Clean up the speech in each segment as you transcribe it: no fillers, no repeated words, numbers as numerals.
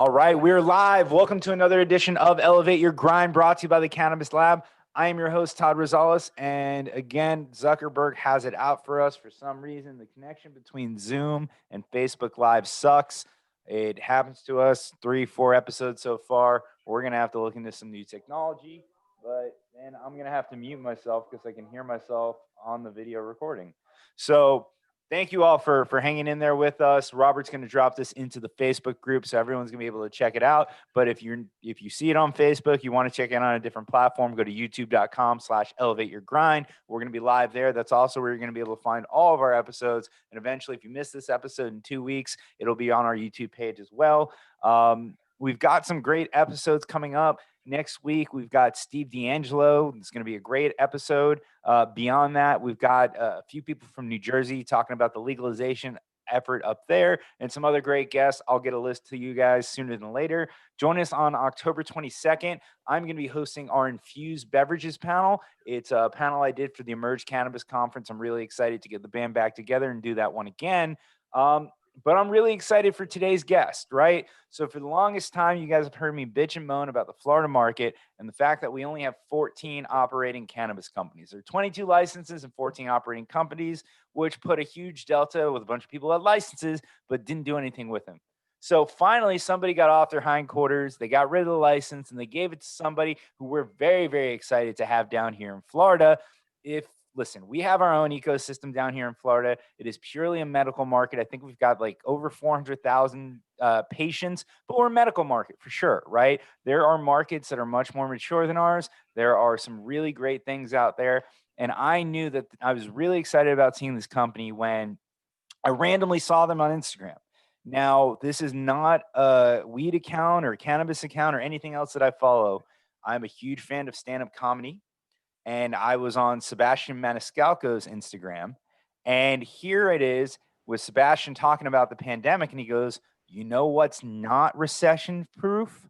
All right, we're live. Welcome to another edition of Elevate Your Grind, brought to you by the Cannabis Lab. I am your host, Todd Rosales, and again, Zuckerberg has it out for us. For some reason, the connection between Zoom and Facebook Live sucks. It happens to us 3, 4 episodes so far. We're going to have to look into some new technology, but then I'm going to have to mute myself because I can hear myself on the video recording. So thank you all for hanging in there with us. Robert's going to drop this into the Facebook group, so everyone's going to be able to check it out. But if you see it on Facebook, you want to check it on a different platform, go to youtube.com/elevate your grind. We're going to be live there. That's also where you're going to be able to find all of our episodes. And eventually, if you miss this episode in 2 weeks, it'll be on our YouTube page as well. We've got some great episodes coming up. Next week, we've got Steve D'Angelo. It's going to be a great episode. Beyond that, we've got a few people from New Jersey talking about the legalization effort up there and some other great guests. I'll get a list to you guys sooner than later. Join us on October 22nd. I'm going to be hosting our infused beverages panel. It's a panel I did for the Emerge Cannabis Conference. I'm really excited to get the band back together and do that one again. But I'm really excited for today's guest, right? So for the longest time, you guys have heard me bitch and moan about the Florida market and the fact that we only have 14 operating cannabis companies. There are 22 licenses and 14 operating companies, which put a huge delta with a bunch of people that had licenses, but didn't do anything with them. So finally, somebody got off their hindquarters. They got rid of the license and they gave it to somebody who we're very, very excited to have down here in Florida. Listen, we have our own ecosystem down here in Florida. It is purely a medical market. I think we've got like over 400,000 patients, but we're a medical market for sure, right? There are markets that are much more mature than ours. There are some really great things out there. And I knew that I was really excited about seeing this company when I randomly saw them on Instagram. Now, this is not a weed account or a cannabis account or anything else that I follow. I'm a huge fan of stand-up comedy. And I was on Sebastian Maniscalco's Instagram, and here it is with Sebastian talking about the pandemic, and he goes, "You know what's not recession proof?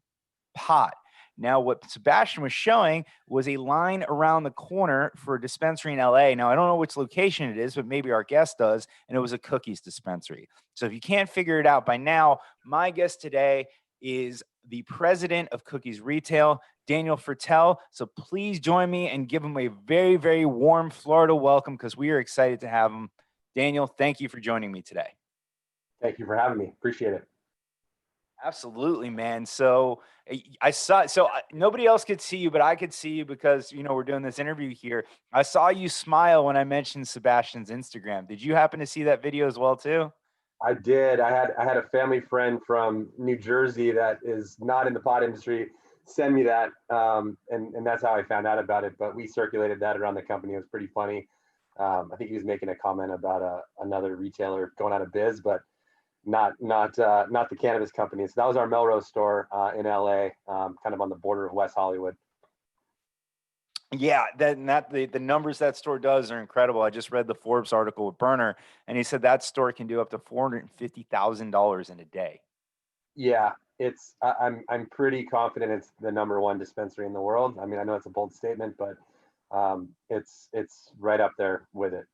Pot." Now, what Sebastian was showing was a line around the corner for a dispensary in LA. Now, I don't know which location it is, but maybe our guest does, and it was a cookies dispensary. So if you can't figure it out by now, my guest today is the president of Cookies Retail, Daniel Firtel. So please join me and give him a very, very warm Florida welcome because we are excited to have him. Daniel, thank you for joining me today. Thank you for having me. Appreciate it. Absolutely, man. So nobody else could see you, but I could see you because, we're doing this interview here. I saw you smile when I mentioned Sebastian's Instagram. Did you happen to see that video as well too? I did. I had a family friend from New Jersey that is not in the pot industry send me that, and that's how I found out about it. But we circulated that around the company. It was pretty funny. I think he was making a comment about another retailer going out of biz, but not the cannabis company. So that was our Melrose store in LA, kind of on the border of West Hollywood. Yeah, the numbers that store does are incredible. I just read the Forbes article with Berner, and he said that store can do up to $450,000 in a day. Yeah, I'm pretty confident it's the number one dispensary in the world. I mean, I know it's a bold statement, but it's right up there with it.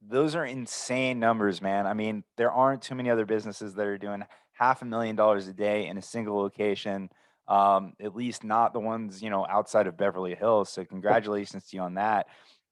Those are insane numbers, man. I mean, there aren't too many other businesses that are doing $500,000 a day in a single location. At least not the ones, outside of Beverly Hills. So congratulations to you on that.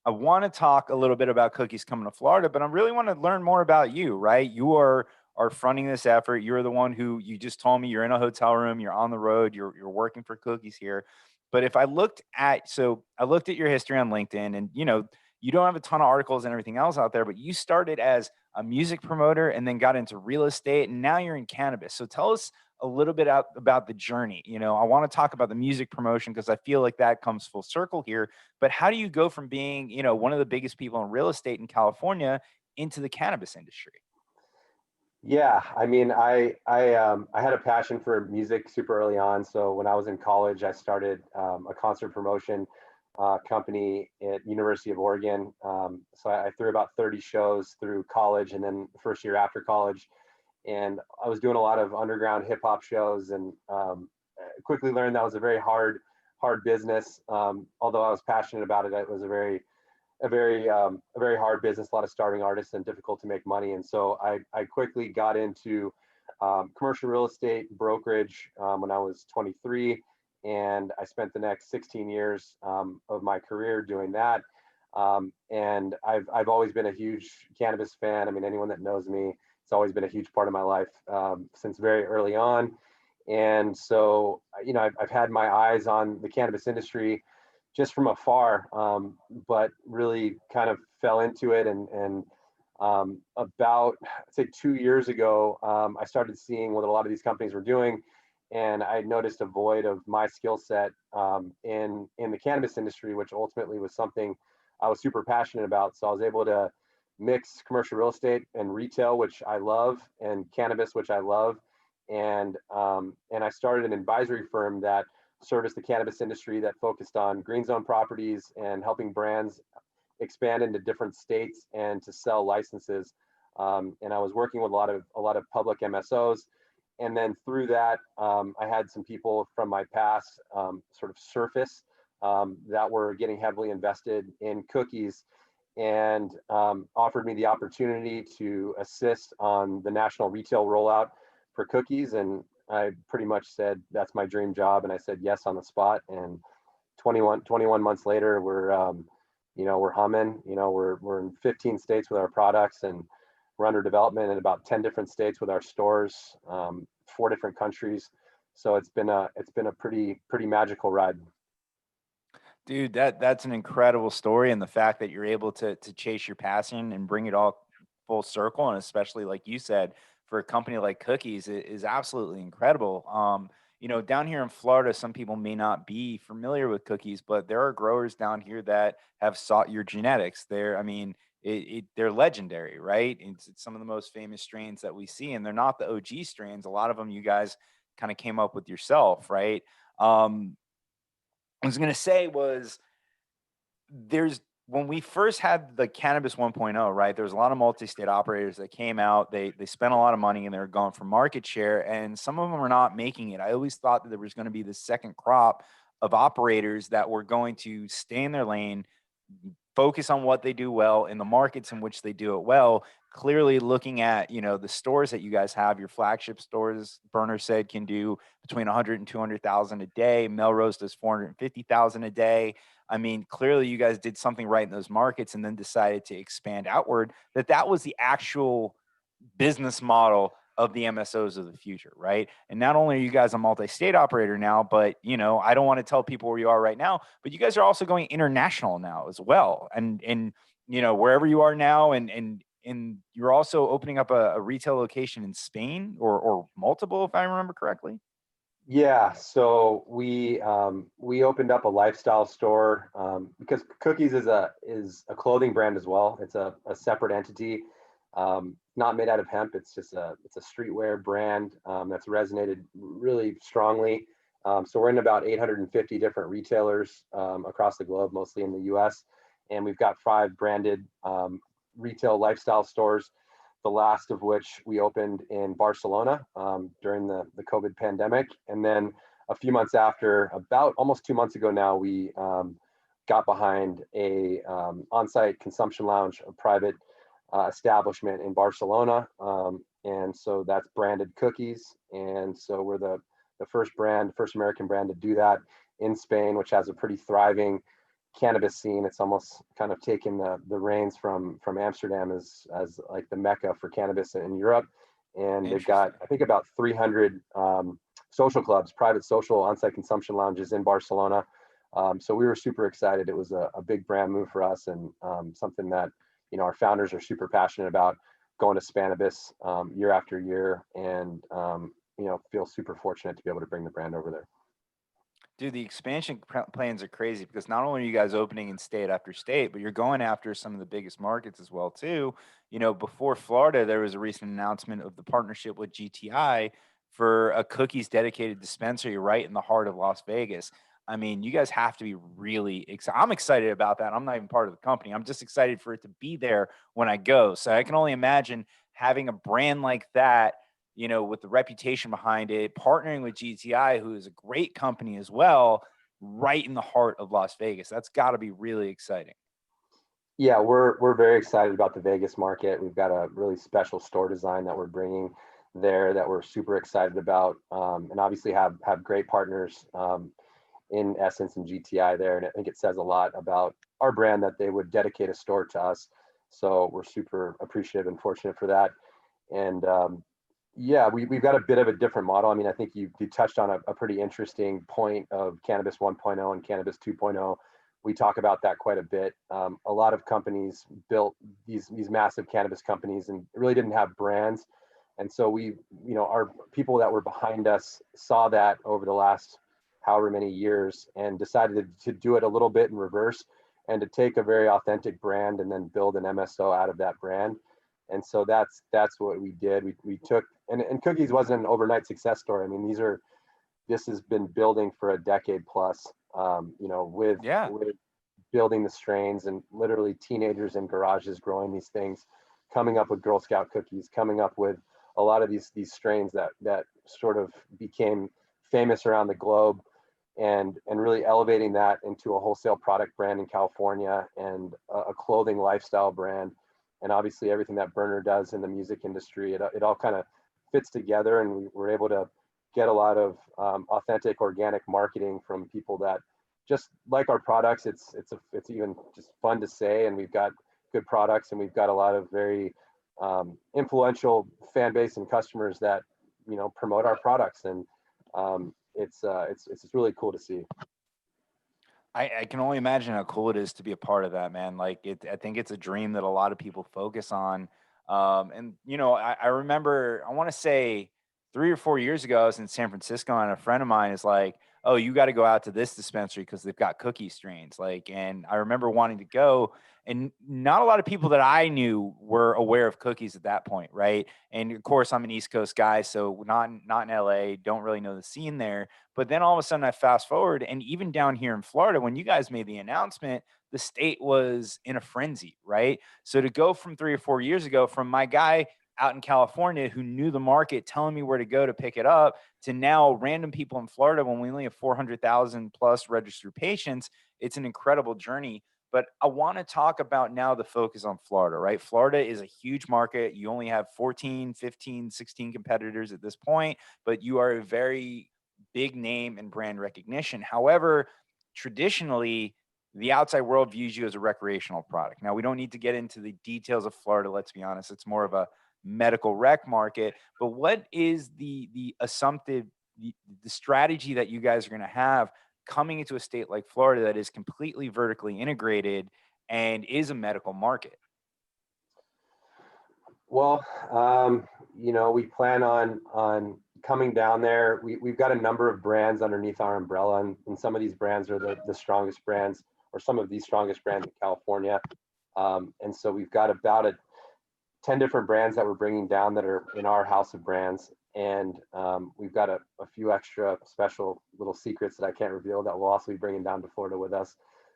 I want to talk a little bit about Cookies coming to Florida, but I really want to learn more about you, right? You are fronting this effort. You're the one who you just told me you're in a hotel room, you're on the road, you're working for Cookies here. But if I looked at your history on LinkedIn, and you don't have a ton of articles and everything else out there, but you started as a music promoter and then got into real estate, and now you're in cannabis. So tell us a little bit about the journey. I want to talk about the music promotion because I feel like that comes full circle here. But how do you go from being, one of the biggest people in real estate in California into the cannabis industry? Yeah, I mean, I had a passion for music super early on. So when I was in college, I started a concert promotion company at University of Oregon. So I threw about 30 shows through college, and then the first year after college. And I was doing a lot of underground hip hop shows, and quickly learned that was a very hard business. Although I was passionate about it, it was a very hard business, a lot of starving artists and difficult to make money. And so I quickly got into commercial real estate brokerage when I was 23, and I spent the next 16 years of my career doing that. And I've always been a huge cannabis fan. I mean, anyone that knows me, it's always been a huge part of my life since very early on. And so, I've had my eyes on the cannabis industry just from afar, but really kind of fell into it. And about, I'd say 2 years ago, I started seeing what a lot of these companies were doing. And I noticed a void of my skill set in the cannabis industry, which ultimately was something I was super passionate about. So I was able to mix commercial real estate and retail, which I love, and cannabis, which I love. And I started an advisory firm that serviced the cannabis industry, that focused on green zone properties and helping brands expand into different states and to sell licenses. And I was working with a lot of public MSOs. And then through that, I had some people from my past sort of surface that were getting heavily invested in cookies, and offered me the opportunity to assist on the national retail rollout for cookies. And I pretty much said, that's my dream job. And I said yes on the spot. And 21 months later, we're humming. We're in 15 states with our products, and we're under development in about 10 different states with our stores, 4 different countries. So it's been a pretty magical ride. Dude, that's an incredible story, and the fact that you're able to chase your passion and bring it all full circle, and especially like you said, for a company like Cookies is absolutely incredible. Down here in Florida, some people may not be familiar with Cookies, but there are growers down here that have sought your genetics. They're legendary, right? It's some of the most famous strains that we see, and they're not the OG strains. A lot of them you guys kind of came up with yourself, right? Um, I was gonna say was there's when we first had the cannabis 1.0, right? There was a lot of multi-state operators that came out. They spent a lot of money and they were going for market share, and some of them are not making it. I always thought that there was going to be the second crop of operators that were going to stay in their lane, focus on what they do well in the markets in which they do it well. Clearly looking at, the stores that you guys have, your flagship stores, Burner said can do between 100 and 200,000 a day. Melrose does 450,000 a day. I mean, clearly you guys did something right in those markets and then decided to expand outward. That was the actual business model of the MSOs of the future, right? And not only are you guys a multi-state operator now, but I don't want to tell people where you are right now, but you guys are also going international now as well. And wherever you are now, and you're also opening up a retail location in Spain, or multiple, if I remember correctly. Yeah, so we opened up a lifestyle store because Cookies is a clothing brand as well. It's a separate entity, not made out of hemp. It's a streetwear brand that's resonated really strongly. So we're in about 850 different retailers across the globe, mostly in the U.S., and we've got 5 branded retail lifestyle stores, the last of which we opened in Barcelona during the COVID pandemic. And then a few months after, about almost 2 months ago now, we got behind a on-site consumption lounge, a private establishment in Barcelona. And so that's branded Cookies. And so we're the first American brand to do that in Spain, which has a pretty thriving cannabis scene. It's almost kind of taken the reins from Amsterdam as like the mecca for cannabis in Europe. And they've got, I think, about 300 social clubs, private social on-site consumption lounges in Barcelona. So we were super excited. It was a big brand move for us, and something that our founders are super passionate about, going to Spanibus year after year, and feel super fortunate to be able to bring the brand over there. Dude, the expansion plans are crazy because not only are you guys opening in state after state, but you're going after some of the biggest markets as well too. Before Florida, there was a recent announcement of the partnership with GTI for a Cookies dedicated dispensary right in the heart of Las Vegas. I mean, you guys have to be really excited. I'm excited about that. I'm not even part of the company. I'm just excited for it to be there when I go. So I can only imagine having a brand like that, with the reputation behind it, partnering with GTI, who is a great company as well, right in the heart of Las Vegas. That's got to be really exciting. Yeah, we're very excited about the Vegas market. We've got a really special store design that we're bringing there that we're super excited about, and obviously have great partners in Essence and GTI there. And I think it says a lot about our brand that they would dedicate a store to us. So we're super appreciative and fortunate for that. And yeah, we've got a bit of a different model. I mean, I think you touched on a pretty interesting point of Cannabis 1.0 and Cannabis 2.0. We talk about that quite a bit. A lot of companies built these massive cannabis companies and really didn't have brands. And so our people that were behind us saw that over the last however many years and decided to do it a little bit in reverse and to take a very authentic brand and then build an MSO out of that brand. And so that's what we did. We took and Cookies wasn't an overnight success story. I mean, this has been building for a decade plus. Yeah. With building the strains and literally teenagers in garages growing these things, coming up with Girl Scout cookies, coming up with a lot of these strains that sort of became famous around the globe, and really elevating that into a wholesale product brand in California and a clothing lifestyle brand. And obviously everything that Burner does in the music industry, it all kind of fits together, and we were able to get a lot of authentic organic marketing from people that just like our products. It's even just fun to say, and we've got good products, and we've got a lot of very influential fan base and customers that promote our products, and it's really cool to see. I can only imagine how cool it is to be a part of that, man. Like I think it's a dream that a lot of people focus on. And I remember, I want to say 3 or 4 years ago, I was in San Francisco and a friend of mine is like, "Oh, you got to go out to this dispensary because they've got cookie strains." Like, and I remember wanting to go, and not a lot of people that I knew were aware of cookies at that point, right? And of course, I'm an East Coast guy, so not in LA, don't really know the scene there. But then all of a sudden, I fast forward, and even down here in Florida, when you guys made the announcement, the state was in a frenzy, right? So to go from 3 or 4 years ago, from my guy out in California who knew the market telling me where to go to pick it up, to now random people in Florida when we only have 400,000 plus registered patients, it's an incredible journey. But I want to talk about now the focus on Florida, right? Florida is a huge market. You only have 14, 15, 16 competitors at this point, but you are a very big name and brand recognition. However, traditionally, the outside world views you as a recreational product. Now, we don't need to get into the details of Florida. Let's be honest; it's more of a medical rec market. But what is the assumptive the strategy that you guys are going to have coming into a state like Florida that is completely vertically integrated and is a medical market? Well, we plan on coming down there. We've got a number of brands underneath our umbrella, and some of these brands are the strongest brands, or some of the strongest brands in California. And so we've got about 10 different brands that we're bringing down that are in our house of brands. And we've got a few extra special little secrets that I can't reveal that we'll also be bringing down to Florida with us.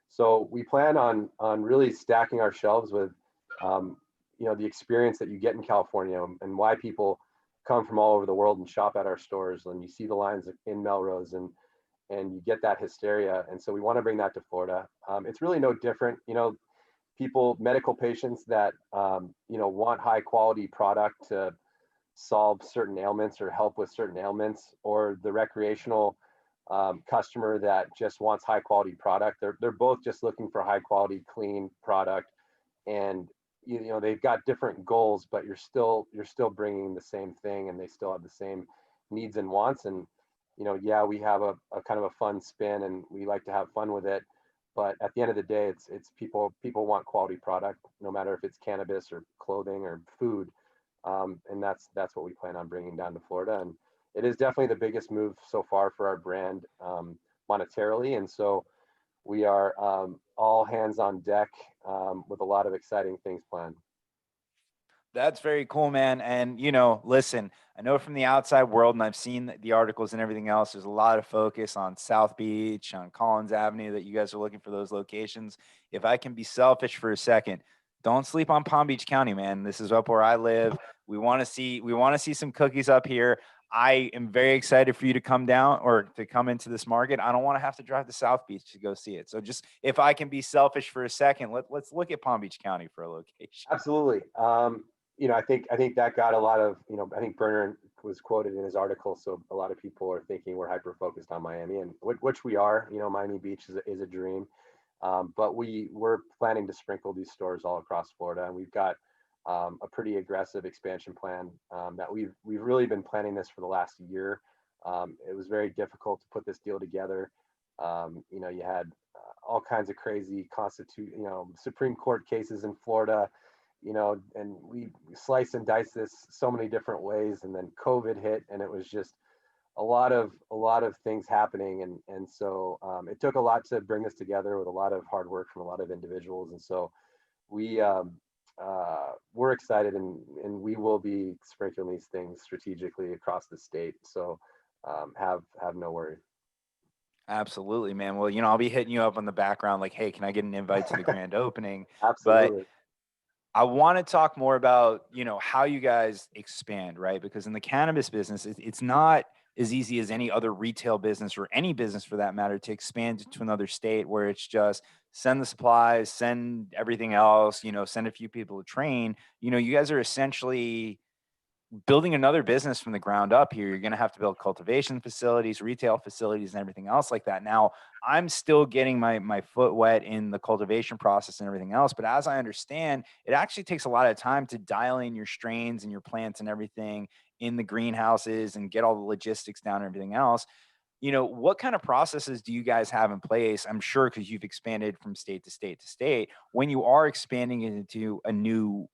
So we plan on really stacking our shelves with the experience that you get in California, and why people come from all over the world and shop at our stores. And you see the lines in Melrose, and you get that hysteria. And so we want to bring that to Florida. It's really no different. Medical patients that want high quality product to solve certain ailments or help with certain ailments, or the recreational customer that just wants high quality product. They're both just looking for high quality, clean product, and they've got different goals, but you're still bringing the same thing, and they still have the same needs and wants. And yeah, we have a kind of a fun spin, and we like to have fun with it. But at the end of the day, it's people want quality product, no matter if it's cannabis or clothing or food. And that's what we plan on bringing down to Florida. And it is definitely the biggest move so far for our brand, monetarily. And so we are all hands on deck, with a lot of exciting things planned. That's very cool, man. And listen, I know from the outside world, and I've seen the articles and everything else. There's a lot of focus on South Beach, on Collins Avenue, that you guys are looking for those locations. If I can be selfish for a second, don't sleep on Palm Beach County, man. This is up where I live. We want to see some cookies up here. I am very excited for you to come down or to come into this market. I don't want to have to drive to South Beach to go see it. So just if I can be selfish for a second, let's look at Palm Beach County for a location. Absolutely. I think that got a lot of, I think Burner was quoted in his article. So a lot of people are thinking we're hyper focused on Miami, and which we are. You know, Miami Beach is a dream, but we're planning to sprinkle these stores all across Florida, and we've got a pretty aggressive expansion plan that we've really been planning this for the last year. It was very difficult to put this deal together. You know, you had all kinds of crazy Supreme Court cases in Florida, you know, and we slice and dice this so many different ways, and then COVID hit, and it was just a lot of things happening, and so it took a lot to bring this together with a lot of hard work from a lot of individuals, and so we we're excited, and we will be sprinkling these things strategically across the state. So have no worry. Absolutely, man. Well, I'll be hitting you up on the background like, hey, can I get an invite to the grand opening? But Absolutely. I want to talk more about, how you guys expand, right? Because in the cannabis business, it's not as easy as any other retail business or any business for that matter to expand to another state where it's just send the supplies, send everything else, send a few people to train. You guys are essentially building another business from the ground up here. You're going to have to build cultivation facilities, retail facilities, and everything else like that. Now, I'm still getting my foot wet in the cultivation process and everything else, but as I understand, it actually takes a lot of time to dial in your strains and your plants and everything in the greenhouses and get all the logistics down and everything else. What kind of processes do you guys have in place? I'm sure because you've expanded from state to state to state. When you are expanding into a new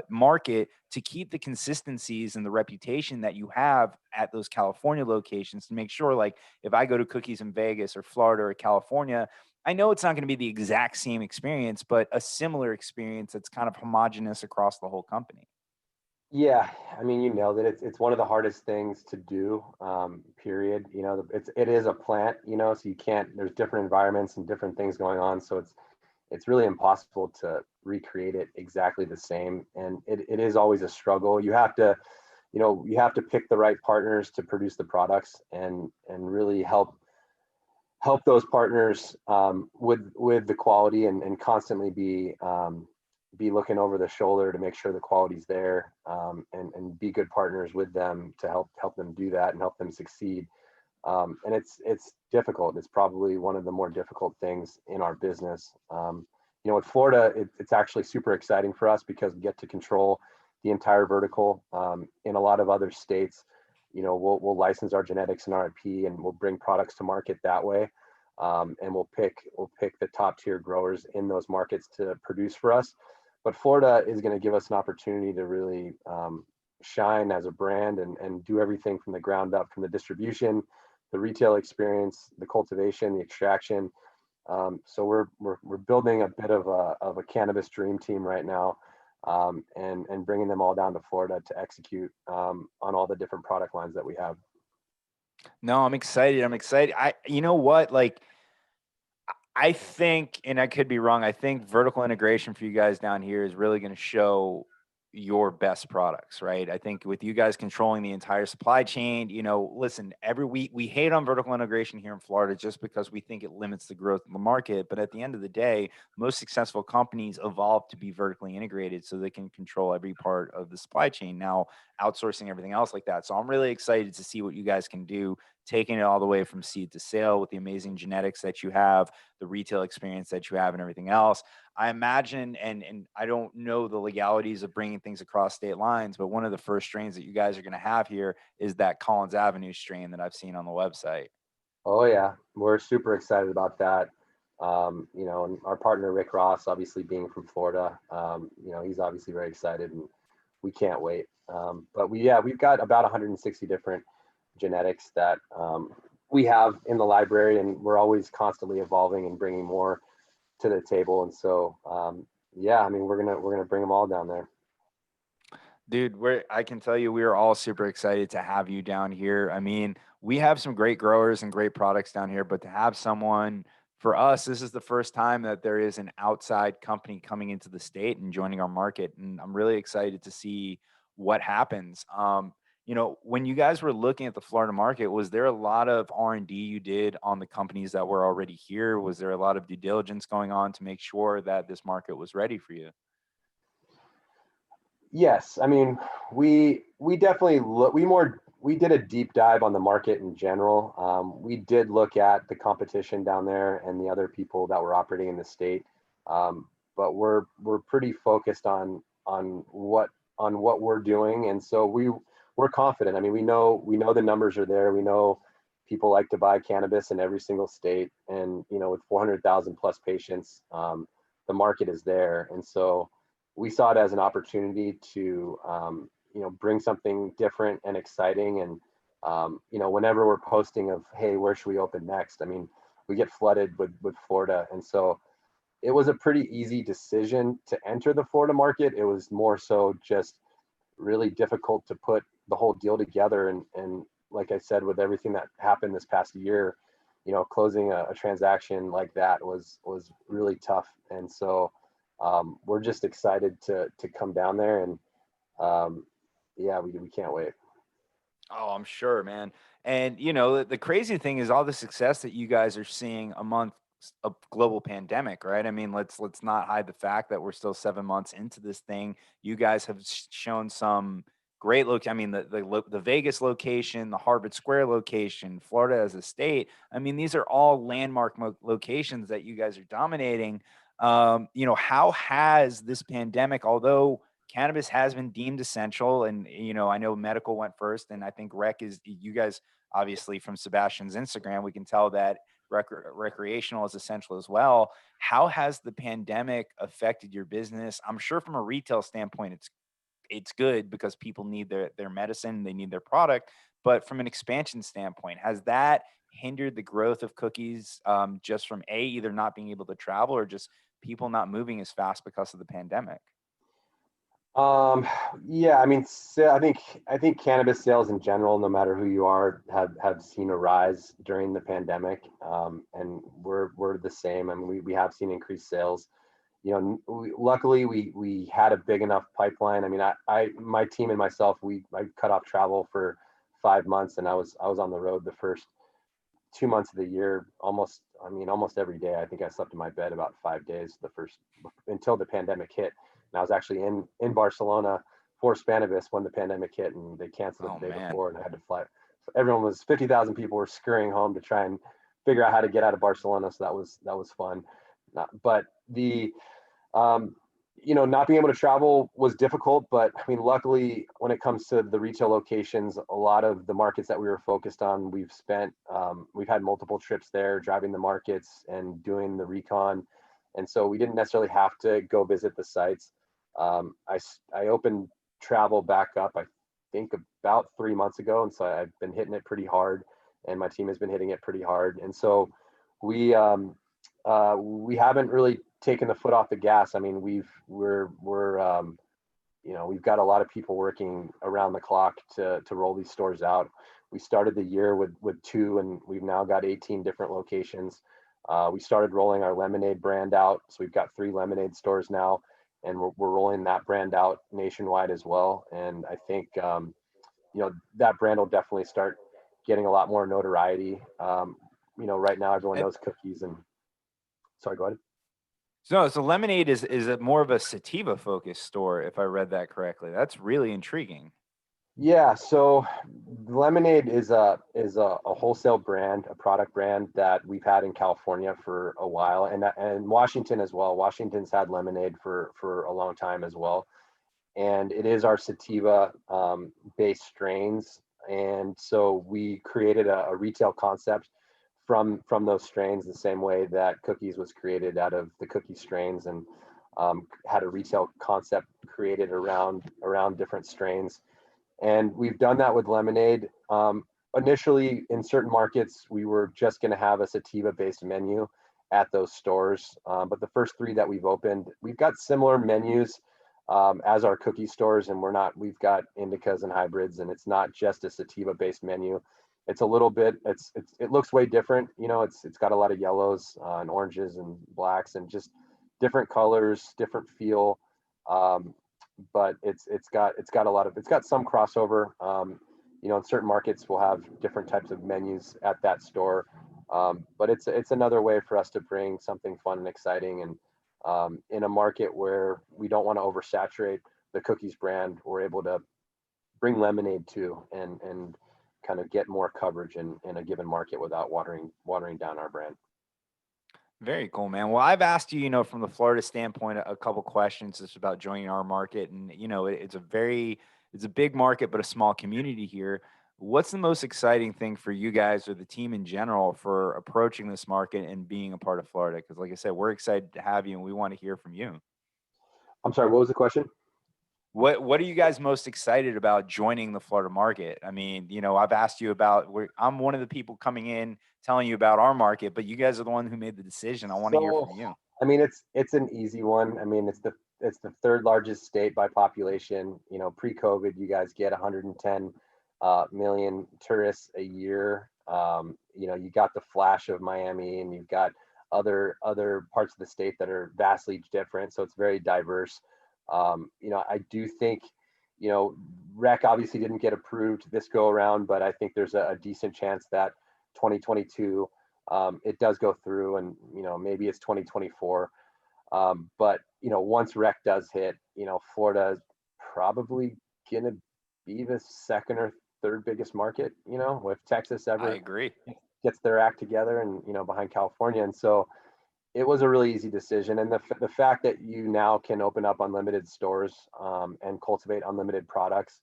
market, to keep the consistencies and the reputation that you have at those California locations, to make sure, like, if I go to Cookies in Vegas or Florida or California, I know it's not going to be the exact same experience, but a similar experience that's kind of homogenous across the whole company. Yeah, I mean, you nailed it. It's one of the hardest things to do. Period. You know, it is a plant. You know, so you can't. There's different environments and different things going on. So it's really impossible to recreate it exactly the same, and it is always a struggle. You have to pick the right partners to produce the products, and really help those partners with the quality, and constantly be looking over the shoulder to make sure the quality's there, and be good partners with them to help them do that and help them succeed. And it's difficult. It's probably one of the more difficult things in our business. With Florida, it's actually super exciting for us because we get to control the entire vertical. In a lot of other states, we'll license our genetics and RIP, and we'll bring products to market that way. And we'll pick the top tier growers in those markets to produce for us. But Florida is going to give us an opportunity to really shine as a brand, and do everything from the ground up, from the distribution, the retail experience, the cultivation, the extraction. So we're building a bit of a cannabis dream team right now, and bringing them all down to Florida to execute on all the different product lines that we have. No, I'm excited. I'm excited. You know what? Like, I think, and I could be wrong, I think vertical integration for you guys down here is really going to show your best products, right? I think with you guys controlling the entire supply chain, listen, every we hate on vertical integration here in Florida just because we think it limits the growth of the market. But at the end of the day, most successful companies evolve to be vertically integrated so they can control every part of the supply chain. Now, outsourcing everything else like that. So I'm really excited to see what you guys can do, taking it all the way from seed to sale with the amazing genetics that you have, the retail experience that you have, and everything else. I imagine, and I don't know the legalities of bringing things across state lines, but one of the first strains that you guys are going to have here is that Collins Avenue strain that I've seen on the website. Oh yeah, we're super excited about that. And our partner Rick Ross, obviously being from Florida, he's obviously very excited, and we can't wait. But we've got about 160 different genetics that we have in the library, and we're always constantly evolving and bringing more to the table. And so, I mean, we're gonna bring them all down there. Dude, I can tell you, we are all super excited to have you down here. I mean, we have some great growers and great products down here, but to have someone, for us, this is the first time that there is an outside company coming into the state and joining our market. And I'm really excited to see what happens. When you guys were looking at the Florida market, was there a lot of R&D you did on the companies that were already here? Was there a lot of due diligence going on to make sure that this market was ready for you? Yes, I mean, we definitely look. We did a deep dive on the market in general. We did look at the competition down there and the other people that were operating in the state, but we're pretty focused on what we're doing, and so we're confident. I mean, we know the numbers are there. We know people like to buy cannabis in every single state, and with 400,000 plus patients, the market is there, and so we saw it as an opportunity to bring something different and exciting. And whenever we're posting of, hey, where should we open next, I mean, we get flooded with Florida, and so it was a pretty easy decision to enter the Florida market. It was more so just really difficult to put the whole deal together, and like I said, with everything that happened this past year, closing a transaction like that was really tough. And so we're just excited to come down there, and yeah, we can't wait. Oh, I'm sure, man. And the crazy thing is all the success that you guys are seeing among a global pandemic, right? I mean, let's not hide the fact that we're still 7 months into this thing. You guys have shown some great look. I mean, the Vegas location, the Harvard Square location, Florida as a state. I mean, these are all landmark locations that you guys are dominating. How has this pandemic, although cannabis has been deemed essential, and I know medical went first, and I think rec is, you guys obviously from Sebastian's Instagram we can tell that recreational is essential as well. How has the pandemic affected your business? I'm sure from a retail standpoint it's good because people need their medicine, they need their product, but from an expansion standpoint, has that hindered the growth of cookies, just from either not being able to travel or just people not moving as fast because of the pandemic? Um, yeah, I mean, I think cannabis sales in general, no matter who you are, have seen a rise during the pandemic, and we're the same. I mean, we have seen increased sales. Luckily we had a big enough pipeline. I mean, I my team and myself, I cut off travel for 5 months, and I was on the road the first 2 months of the year, almost, I mean, almost every day. I think I slept in my bed about 5 days the first, until the pandemic hit. And I was actually in Barcelona for Spanibus when the pandemic hit, and they canceled it Oh the day man. before, and I had to fly. So everyone was 50,000 people were scurrying home to try and figure out how to get out of Barcelona. So that was fun. But um, not being able to travel was difficult, but I mean, luckily, when it comes to the retail locations, a lot of the markets that we were focused on, we've had multiple trips there, driving the markets and doing the recon, and so we didn't necessarily have to go visit the sites. I opened travel back up, I think about 3 months ago, and so I've been hitting it pretty hard, and my team has been hitting it pretty hard, and so we haven't really taken the foot off the gas. I mean, we've got a lot of people working around the clock to roll these stores out. We started the year with two, and we've now got 18 different locations. We started rolling our lemonade brand out, so we've got 3 lemonade stores now, and we're rolling that brand out nationwide as well. And I think that brand will definitely start getting a lot more notoriety. Right now everyone And knows cookies and sorry, go ahead. so lemonade is a more of a sativa focused store, if I read that correctly. That's really intriguing. Yeah, so lemonade is a wholesale brand, a product brand that we've had in California for a while, and Washington as well. Washington's had lemonade for a long time as well, and it is our sativa based strains. And so we created a retail concept from those strains, the same way that cookies was created out of the cookie strains, and had a retail concept created around different strains. And we've done that with lemonade. Initially, in certain markets, we were just going to have a sativa-based menu at those stores. But the first three that we've opened, we've got similar menus as our cookie stores, and we've got indicas and hybrids, and it's not just a sativa-based menu. It's a little bit, it looks way different. It's got a lot of yellows and oranges and blacks and just different colors, different feel. Um, but it's got some crossover. In certain markets we'll have different types of menus at that store, but it's another way for us to bring something fun and exciting, and in a market where we don't want to oversaturate, the cookies brand we're able to bring lemonade to, and kind of get more coverage in a given market without watering down our brand. Very cool, man. Well, I've asked you, from the Florida standpoint, a couple questions just about joining our market, and it's a big market, but a small community here. What's the most exciting thing for you guys or the team in general for approaching this market and being a part of Florida? Because, like I said, we're excited to have you, and we want to hear from you. I'm sorry, what was the question? What are you guys most excited about joining the Florida market? I mean, I've asked you about I'm one of the people coming in telling you about our market, but you guys are the one who made the decision. I want to hear So, from you. I mean, it's an easy one. I mean, it's the third largest state by population. Pre-COVID, you guys get 110 million tourists a year. You got the flash of Miami, and you've got other parts of the state that are vastly different. So it's very diverse. I do think, rec obviously didn't get approved this go around, but I think there's a decent chance that 2022 it does go through, and maybe it's 2024. But once rec does hit, Florida is probably gonna be the second or third biggest market. If Texas I ever agree. gets their act together, and behind California. And so it was a really easy decision. And the fact that you now can open up unlimited stores, and cultivate unlimited products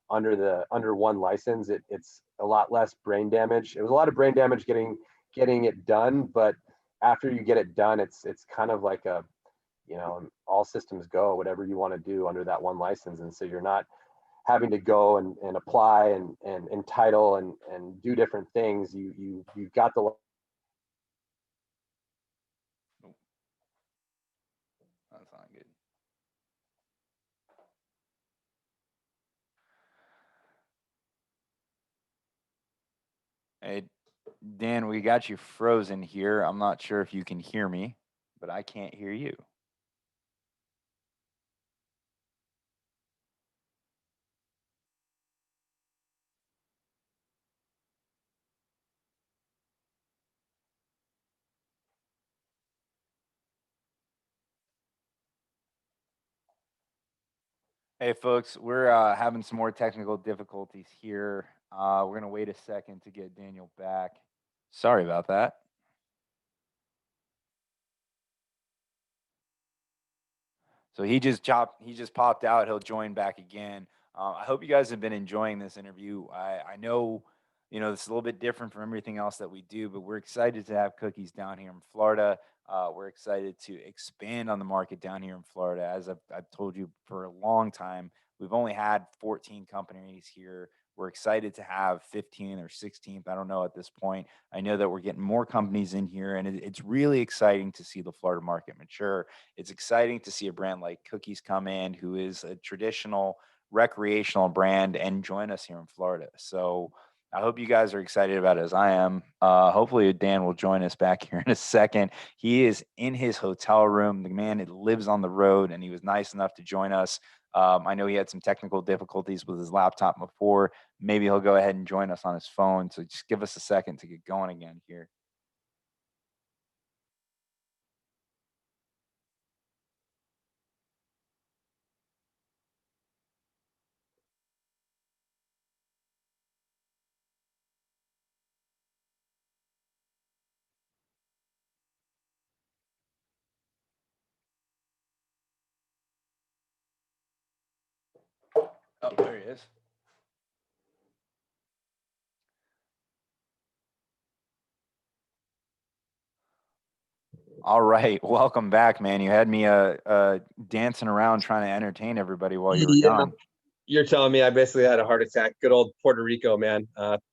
under one license, it's a lot less brain damage. It was a lot of brain damage getting it done, but after you get it done, it's kind of like all systems go, whatever you want to do under that one license. And so you're not having to go and apply and entitle and do different things. You've got the That's not good. Hey, Dan, we got you frozen here. I'm not sure if you can hear me, but I can't hear you. Hey, folks, we're having some more technical difficulties here. We're going to wait a second to get Daniel back. Sorry about that. So he just popped out. He'll join back again. I hope you guys have been enjoying this interview. I know, this is a little bit different from everything else that we do, but we're excited to have cookies down here in Florida. We're excited to expand on the market down here in Florida. As I've told you for a long time, we've only had 14 companies here. We're excited to have 15 or 16th. I don't know at this point. I know that we're getting more companies in here, and it's really exciting to see the Florida market mature. It's exciting to see a brand like Cookies come in, who is a traditional recreational brand, and join us here in Florida. So I hope you guys are excited about it as I am. Hopefully Dan will join us back here in a second. He is in his hotel room. The man lives on the road, and he was nice enough to join us. I know he had some technical difficulties with his laptop before. Maybe he'll go ahead and join us on his phone. So just give us a second to get going again here. Oh, there he is. All right, welcome back, man. You had me dancing around trying to entertain everybody while you were Yeah, gone. you're telling me I basically had a heart attack. Good old Puerto Rico, man.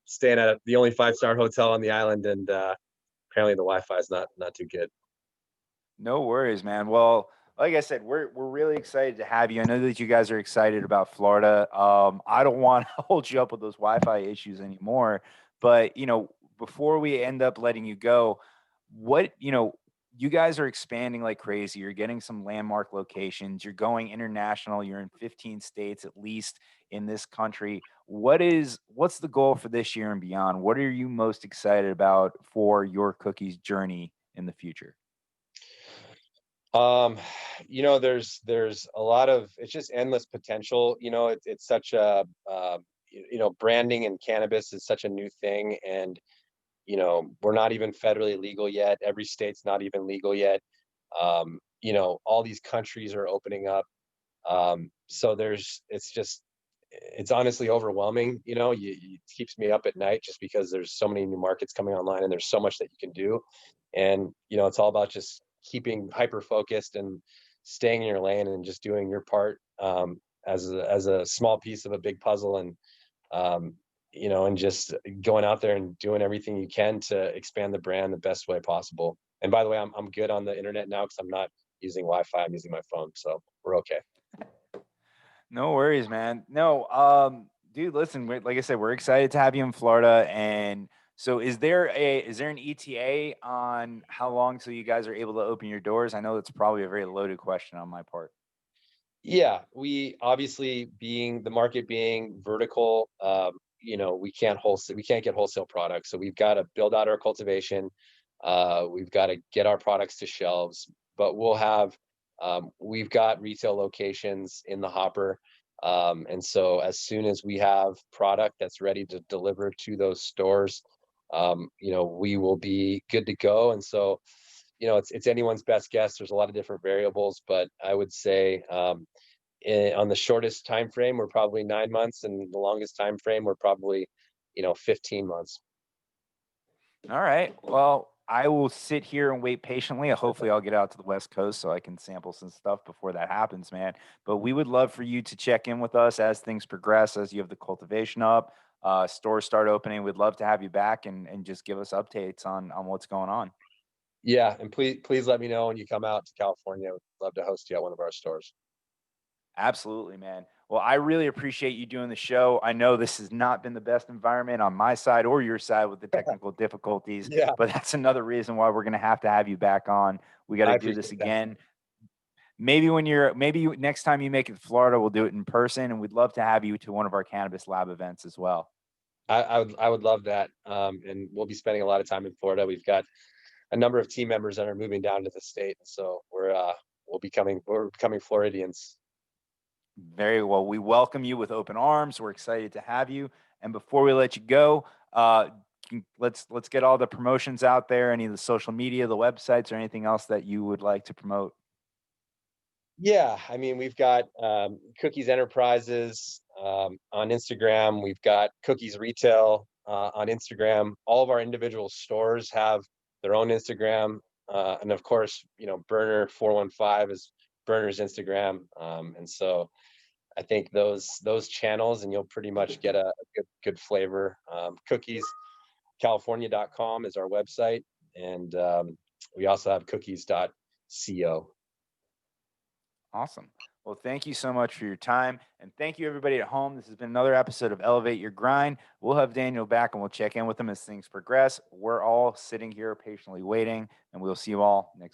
Staying at the only 5-star hotel on the island, and apparently the Wi-Fi is not too good. No worries, man. Well, like I said, we're really excited to have you. I know that you guys are excited about Florida. I don't want to hold you up with those Wi-Fi issues anymore, but before we end up letting you go, what you guys are expanding like crazy. You're getting some landmark locations. You're going international. You're in 15 states at least in this country. What's the goal for this year and beyond? What are you most excited about for your cookies journey in the future? Um, there's a lot of, it's just endless potential. It's such a branding in cannabis is such a new thing, and we're not even federally legal yet. Every state's not even legal yet. All these countries are opening up. So it's honestly overwhelming. It keeps me up at night just because there's so many new markets coming online and there's so much that you can do. And, it's all about just keeping hyper focused and staying in your lane and just doing your part, as a small piece of a big puzzle. Um, and just going out there and doing everything you can to expand the brand the best way possible. And by the way, I'm good on the internet now because I'm not using Wi-Fi. I'm using my phone, so we're okay. No worries, man. No, dude, listen, like I said, we're excited to have you in Florida. And so is there an ETA on how long till you guys are able to open your doors? I know that's probably a very loaded question on my part. Yeah, we obviously being the market being vertical, we can't get wholesale products. So we've got to build out our cultivation. We've got to get our products to shelves, but we've got retail locations in the hopper. And so as soon as we have product that's ready to deliver to those stores, we will be good to go. And so, it's anyone's best guess. There's a lot of different variables, but I would say, on the shortest time frame, we're probably 9 months, and the longest time frame, we're probably, 15 months. All right. Well, I will sit here and wait patiently. Hopefully, I'll get out to the West Coast so I can sample some stuff before that happens, man. But we would love for you to check in with us as things progress, as you have the cultivation up, stores start opening. We'd love to have you back and just give us updates on what's going on. Yeah, and please let me know when you come out to California. We'd love to host you at one of our stores. Absolutely, man. Well, I really appreciate you doing the show. I know this has not been the best environment on my side or your side with the technical difficulties, Yeah, but that's another reason why we're going to have you back on. We got I to do this appreciate that. again. Next time you make it to Florida, we'll do it in person, and we'd love to have you to one of our cannabis lab events as well. I would love that. And we'll be spending a lot of time in Florida. We've got a number of team members that are moving down to the state, so we're becoming Floridians. Very well. We welcome you with open arms. We're excited to have you. And before we let you go, let's get all the promotions out there. Any of the social media, the websites, or anything else that you would like to promote. Yeah, I mean, we've got Cookies Enterprises on Instagram. We've got Cookies Retail on Instagram. All of our individual stores have their own Instagram, and of course, Burner 415 is Burner's Instagram. And so I think those channels, and you'll pretty much get a good flavor. Cookiescalifornia.com is our website, and we also have cookies.co. Awesome. Well, thank you so much for your time. And thank you, everybody at home. This has been another episode of Elevate Your Grind. We'll have Daniel back and we'll check in with him as things progress. We're all sitting here patiently waiting, and we'll see you all next